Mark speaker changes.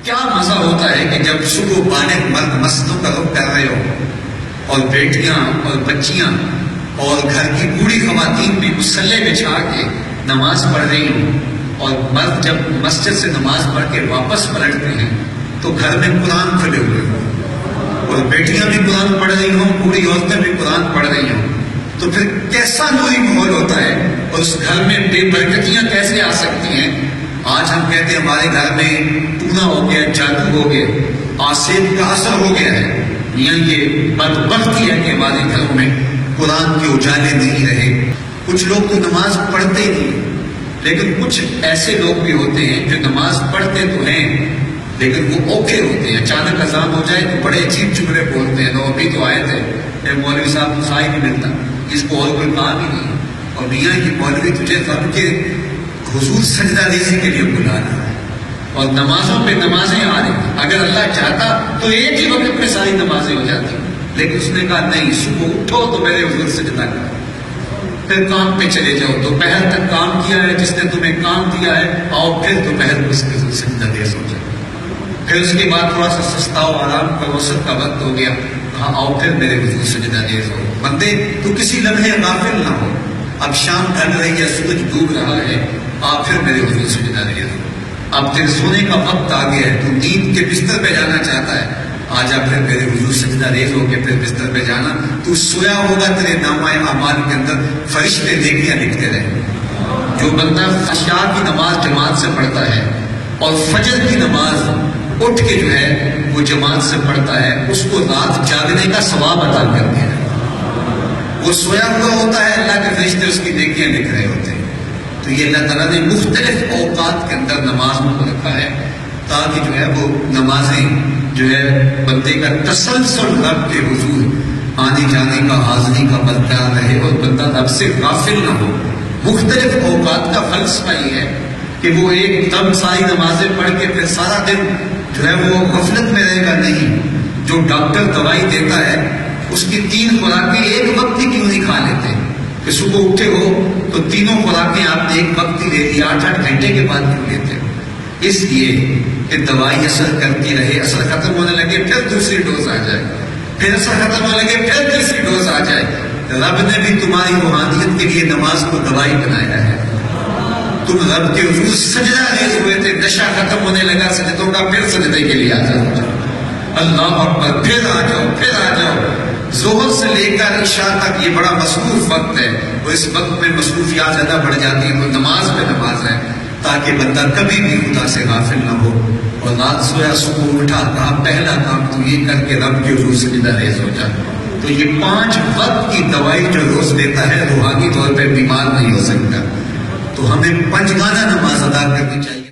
Speaker 1: کیا مزہ ہوتا ہے کہ جب صبح بالغ مرد مسجدوں کا رخ کر رہے ہو اور بیٹیاں اور بچیاں اور گھر کی بوڑھی خواتین بھی مسلح بچھا کے نماز پڑھ رہی ہوں، اور مرد جب مسجد سے نماز پڑھ کے واپس پلٹتے ہیں تو گھر میں قرآن کھلے ہوئے ہوں اور بیٹیاں بھی قرآن پڑھ رہی ہوں، بوڑھی عورتیں بھی قرآن پڑھ رہی ہوں، تو پھر کیسا نوری ماحول ہوتا ہے اور اس گھر میں بے برکتیاں کیسے آ سکتی ہیں۔ آج ہم کہتے ہیں ہمارے گھر میں ٹونا ہو گیا، جادو ہو گیا، آسیب کا اثر ہو گیا ہے۔ یہ بدبختی ہے کہ ہمارے گھروں میں قرآن کے اجالے نہیں رہے۔ کچھ لوگ تو نماز پڑھتے ہی نہیں، لیکن کچھ ایسے لوگ بھی ہوتے ہیں جو نماز پڑھتے تو ہیں لیکن وہ اوکھے ہوتے ہیں۔ اچانک اذان ہو جائے تو بڑے عجیب جملے بولتے ہیں۔ لوگ ابھی تو آئے تھے، مولوی صاحب کو سائے نہیں ملتا، اس کو اور کوئی کام ہی نہیں، اور میاں یہ مولوی تجھے رب کے حضور سجدہ ریزی کے لیے بلا رہا ہے، اور نمازوں پہ نمازیں آ رہی ہیں۔ اگر اللہ چاہتا تو ایک ہی وقت میں ساری نمازیں ہو جاتی، لیکن اس نے کہا نہیں، صبح اٹھو تو میرے حضور سجدہ کرو، پھر کام پہ چلے جاؤ، دوپہر تک کام کیا ہے جس نے تمہیں کام دیا ہے، آؤ پھر دوپہر کو اس کے سجدہ ریز ہو جائے۔ پھر اس کے بعد تھوڑا سا سستا و آرام کا وسط کا وقت ہو گیا، کہا آؤ پھر میرے حضور سجدہ ریز ہو۔ بندے تو کسی لمحے غافل نہ ہو، اب شام ڈھل رہی ہے، سورج ڈوب رہا ہے، آپ پھر میرے حضور سجدہ ریز ہو۔ اب تیرے سونے کا وقت آ گیا ہے، تو نیند کے بستر پہ جانا چاہتا ہے، آجا پھر میرے حضور سجدہ ریز ہو کے پھر بستر پہ جانا۔ تو سویا ہوگا، تیرے نامہ اعمال کے اندر فرشتے نیکیاں لکھتے رہے۔ جو بندہ عشاء کی نماز جماعت سے پڑھتا ہے اور فجر کی نماز اٹھ کے جو ہے وہ جماعت سے پڑھتا ہے، اس کو رات جاگنے کا ثواب عطا کرتے ہیں۔ وہ سویا ہوا ہوتا ہے، اللہ کے فرشتے اس کی نیکیاں لکھ رہے ہوتے ہیں۔ تو یہ اللہ تعالیٰ نے مختلف اوقات کے اندر نمازوں کو رکھا ہے تاکہ جو ہے وہ نمازیں جو ہے بندے کا تسلسل رب کے حضور آنے جانے کا، حاضری کا برقرار رہے اور بندہ رب سے غافل نہ ہو۔ مختلف اوقات کا فلسفہ یہ ہے کہ وہ ایک دم ساری نمازیں پڑھ کے پھر سارا دن جو ہے وہ غفلت میں رہے گا، نہیں۔ جو ڈاکٹر دوائی دیتا ہے اس کی 3 خوراکیں ایک وقت ہی کیوں نہیں کھا لیتے کہ صبح اٹھے ہو تو تینوں خوراکیں آپ نے ایک وقت ہی لے لی، 8-8 گھنٹے کے بعد کیوں لیتے ہو؟ اس لیے کہ دوائی اثر کرتی رہے، اثر ختم ہونے لگے پھر دوسری ڈوز آ جائے، پھر اثر ختم ہونے لگے پھر تیسری ڈوز آ جائے۔ رب نے بھی تمہاری روحانیت کے لیے نماز کو دوائی بنایا ہے۔ تم رب کے حضور سجدہ ریز ہوئے تھے، نشہ ختم ہونے لگا سجدوں کا، پھر سجدے کے لیے آ جاؤ، اللہ اکبر، پھر آ جاؤ، پھر آ جاؤ۔ ظہر سے لے کر عشاء تک یہ بڑا مصروف وقت ہے، اور اس وقت میں مصروفیات زیادہ بڑھ جاتی ہیں، تو نماز پہ نماز ہے تاکہ بندہ کبھی بھی خدا سے غافل نہ ہو۔ اور رات سویا صبح اٹھا، کہا پہلا کام تو یہ کر کے رب کے حضور سجدہ ریز ہو جائے۔ تو یہ 5 وقت کی دوائی جو روز لیتا ہے روحانی طور پہ بیمار نہیں ہو سکتا۔ تو ہمیں 5 گانا نماز ادا کرنی چاہیے۔